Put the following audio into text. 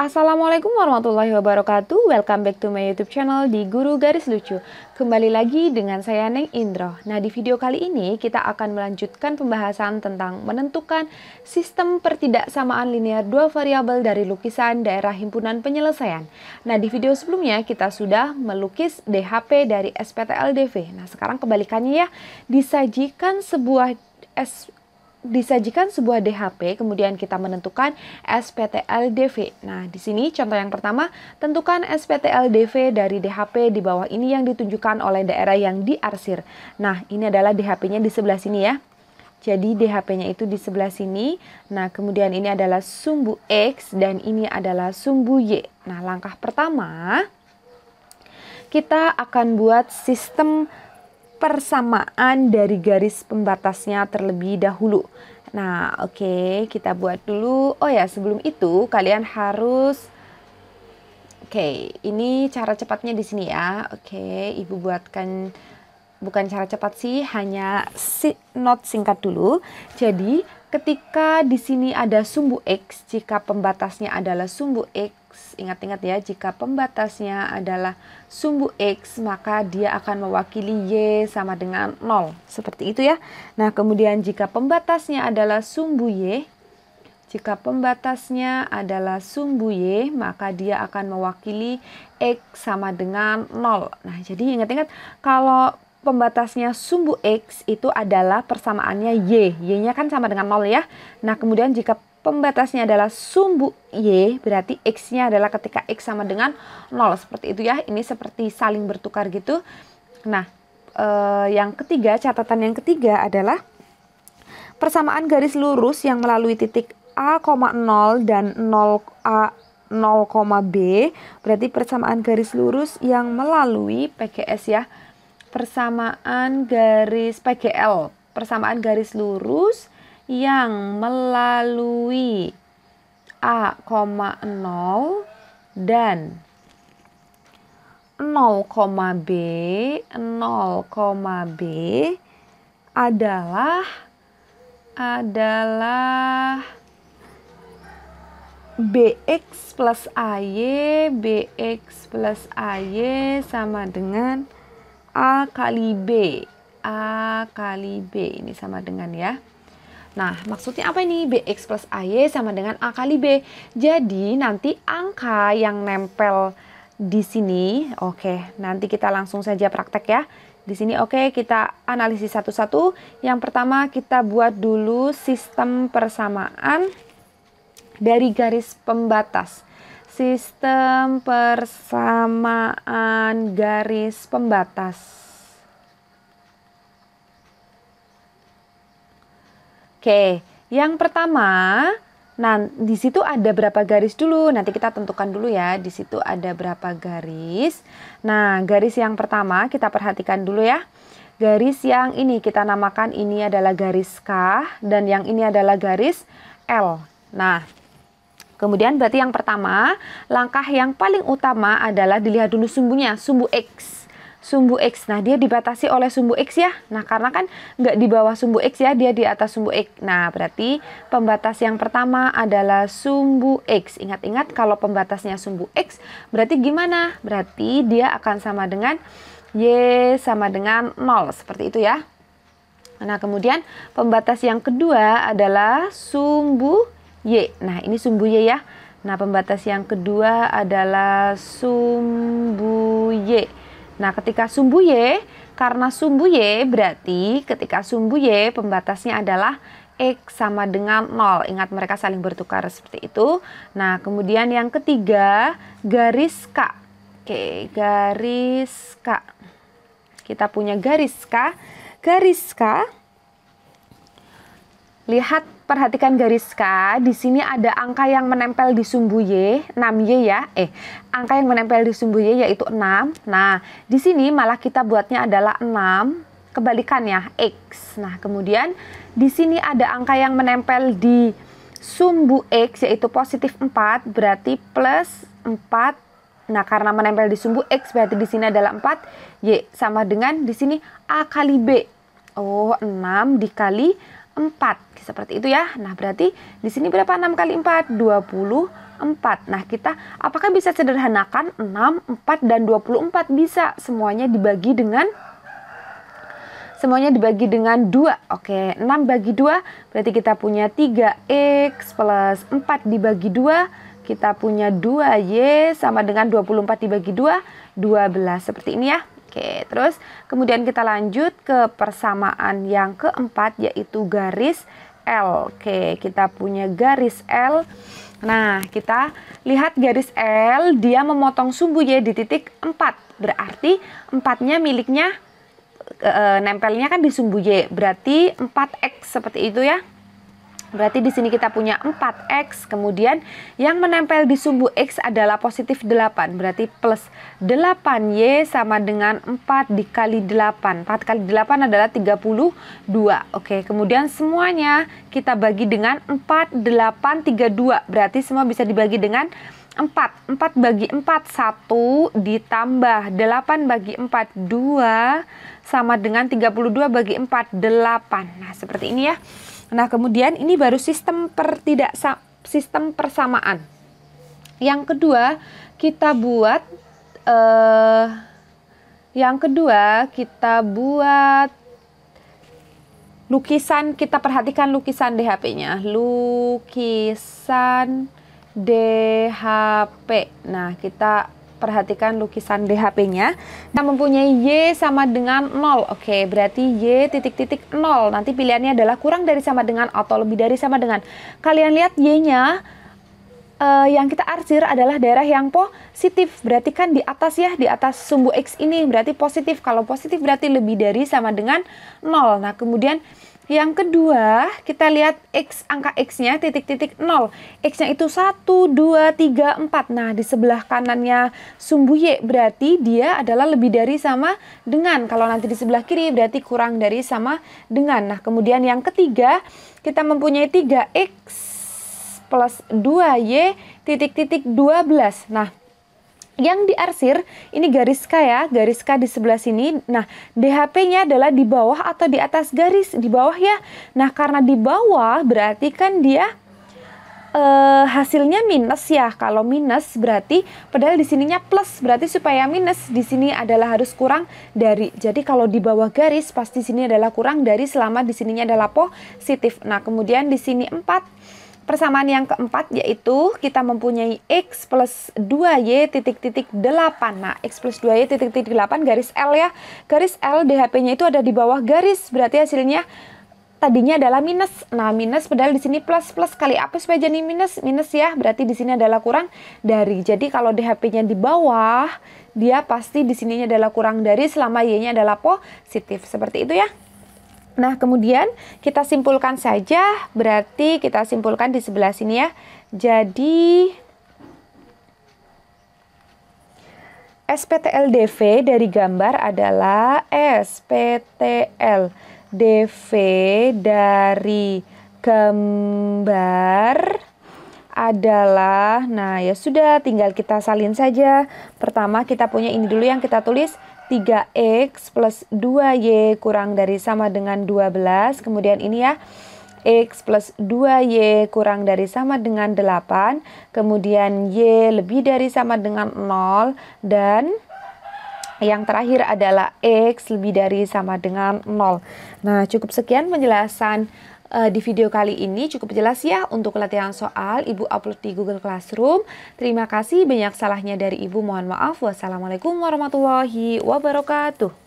Assalamualaikum warahmatullahi wabarakatuh. Welcome back to my YouTube channel di Guru Garis Lucu. Kembali lagi dengan saya Neng Indro. Nah, di video kali ini kita akan melanjutkan pembahasan tentang menentukan sistem pertidaksamaan linear dua variabel dari lukisan daerah himpunan penyelesaian. Nah, di video sebelumnya kita sudah melukis DHP dari SPTLDV. Nah, sekarang kebalikannya ya, disajikan sebuah DHP, kemudian kita menentukan SPTLDV. Nah, di sini contoh yang pertama, tentukan SPTLDV dari DHP di bawah ini yang ditunjukkan oleh daerah yang diarsir. Nah, ini adalah DHP-nya di sebelah sini ya. Jadi DHP-nya itu di sebelah sini. Nah, kemudian ini adalah sumbu X dan ini adalah sumbu Y. Nah, langkah pertama, kita akan buat sistem persamaan dari garis pembatasnya terlebih dahulu. Nah, oke, kita buat dulu. Oh ya, sebelum itu kalian harus ini cara cepatnya di sini ya. Oke, Ibu buatkan, bukan cara cepat sih, hanya note singkat dulu. Jadi, ketika di sini ada sumbu X, jika pembatasnya adalah sumbu X, ingat-ingat ya, jika pembatasnya adalah sumbu X, maka dia akan mewakili Y sama dengan 0. Seperti itu ya. Nah, kemudian jika pembatasnya adalah sumbu Y, maka dia akan mewakili X sama dengan 0. Nah, jadi ingat-ingat, kalau pembatasnya sumbu X itu adalah persamaannya Y. Y-nya kan sama dengan 0 ya. Nah, kemudian jika pembatasnya adalah sumbu Y, berarti X-nya adalah ketika X sama dengan 0. Seperti itu ya. Ini seperti saling bertukar gitu. Nah, yang ketiga, catatan yang ketiga adalah persamaan garis lurus yang melalui titik A, 0 dan 0, B. Berarti persamaan garis lurus yang melalui PGS ya. Persamaan garis PGL. Persamaan garis lurus yang melalui A, 0 dan 0, B adalah BX plus AY sama dengan A kali B. Ini sama dengan ya. Nah, maksudnya apa ini? BX plus AY sama dengan A kali B. Jadi, nanti angka yang nempel di sini, nanti kita langsung saja praktek ya. Di sini kita analisis satu-satu. Yang pertama, kita buat dulu sistem persamaan dari garis pembatas. Sistem persamaan garis pembatas. Yang pertama, nah di situ ada berapa garis dulu? Nanti kita tentukan dulu ya. Di situ ada berapa garis? Nah, garis yang pertama kita perhatikan dulu ya. Garis yang ini kita namakan ini adalah garis K dan yang ini adalah garis L. Nah, kemudian berarti yang pertama, langkah yang paling utama adalah dilihat dulu sumbunya, sumbu X. Sumbu X, nah dia dibatasi oleh sumbu X ya. Nah, karena kan nggak di bawah sumbu X ya, dia di atas sumbu X. Nah, berarti pembatas yang pertama adalah sumbu X. Ingat-ingat, kalau pembatasnya sumbu X, berarti gimana? Berarti dia akan sama dengan Y sama dengan 0, seperti itu ya. Nah, kemudian pembatas yang kedua adalah sumbu Y. Nah, ini sumbu Y ya. Nah, pembatas yang kedua adalah sumbu Y. Nah, ketika sumbu Y, karena sumbu Y berarti ketika sumbu Y pembatasnya adalah X sama dengan 0. Ingat, mereka saling bertukar seperti itu. Nah, kemudian yang ketiga, garis K. Garis K. Kita punya garis K. Garis K. Lihat, perhatikan garis K. Di sini ada angka yang menempel di sumbu Y, 6Y ya. Angka yang menempel di sumbu Y yaitu 6. Nah, di sini malah kita buatnya adalah 6, kebalikannya X. Nah, kemudian di sini ada angka yang menempel di sumbu X yaitu positif 4, berarti plus 4. Nah, karena menempel di sumbu X berarti di sini adalah 4, Y sama dengan di sini A kali B. 6 dikali 4, seperti itu ya. Nah, berarti di sini berapa 6 kali 4? 24. 4. Nah, kita apakah bisa sederhanakan 6, 4, dan 24? Bisa. Semuanya dibagi dengan 2. Oke, 6 bagi 2 berarti kita punya 3x plus 4 dibagi 2. Kita punya 2y sama dengan 24 dibagi 2, 12. Seperti ini ya. Oke, terus kemudian kita lanjut ke persamaan yang keempat, yaitu garis L. Oke, kita punya garis L. Nah, kita lihat garis L, dia memotong sumbu Y di titik 4. Berarti 4-nya miliknya, nempelnya kan di sumbu Y. Berarti 4x, seperti itu ya. Berarti di sini kita punya 4x, kemudian yang menempel di sumbu X adalah positif 8. Berarti plus 8y sama dengan 4 dikali 8. 4 kali 8 adalah 32. Oke, kemudian semuanya kita bagi dengan 4, 8, 32. Berarti semua bisa dibagi dengan 4. 4 bagi 4, 1 ditambah 8 bagi 4, 2 sama dengan 32 bagi 4, 8. Nah, seperti ini ya. Nah, kemudian ini baru sistem persamaan. Yang kedua, kita buat lukisan. Kita perhatikan lukisan DHP-nya. Lukisan DHP. Nah, kita perhatikan lukisan DHP-nya. Kita mempunyai Y sama dengan 0. Oke, berarti Y titik-titik 0. Nanti pilihannya adalah kurang dari sama dengan atau lebih dari sama dengan. Kalian lihat Y-nya yang kita arsir adalah daerah yang positif. Berarti kan di atas ya, di atas sumbu X ini berarti positif. Kalau positif berarti lebih dari sama dengan 0. Nah, kemudian yang kedua, kita lihat X, angka X-nya titik-titik 0. X-nya itu 1, 2, 3, 4. Nah, di sebelah kanannya sumbu Y berarti dia adalah lebih dari sama dengan. Kalau nanti di sebelah kiri berarti kurang dari sama dengan. Nah, kemudian yang ketiga, kita mempunyai 3X plus 2Y titik-titik 12. Nah, yang diarsir ini garis K ya, garis K di sebelah sini. Nah, DHP-nya adalah di bawah atau di atas garis? Di bawah ya. Nah, karena di bawah berarti kan dia hasilnya minus ya. Kalau minus berarti, padahal di sininya plus, berarti supaya minus di sini adalah harus kurang dari. Jadi kalau di bawah garis pasti sini adalah kurang dari selama di sininya adalah positif. Nah, kemudian di sini 4. Persamaan yang keempat yaitu kita mempunyai X plus 2Y titik-titik 8. Nah, X plus 2Y titik-titik 8 garis L ya. Garis L DHP-nya itu ada di bawah garis. Berarti hasilnya tadinya adalah minus. Nah, minus padahal di sini plus. Plus kali apa supaya jadi minus? Minus ya. Berarti di sini adalah kurang dari. Jadi kalau DHP-nya di bawah, dia pasti di sininya adalah kurang dari selama Y-nya adalah positif. Seperti itu ya. Nah, kemudian kita simpulkan saja, berarti kita simpulkan di sebelah sini ya. Jadi, SPTLDV dari gambar adalah SPTLDV dari gambar adalah, nah ya sudah, tinggal kita salin saja. Pertama kita punya ini dulu yang kita tulis, 3X plus 2Y kurang dari sama dengan 12. Kemudian ini ya, X plus 2Y kurang dari sama dengan 8. Kemudian Y lebih dari sama dengan 0. Dan yang terakhir adalah X lebih dari sama dengan 0. Nah, cukup sekian penjelasan di video kali ini. Cukup jelas ya untuk latihan soal. Ibu upload di Google Classroom. Terima kasih, banyak salahnya dari Ibu mohon maaf. Wassalamualaikum warahmatullahi wabarakatuh.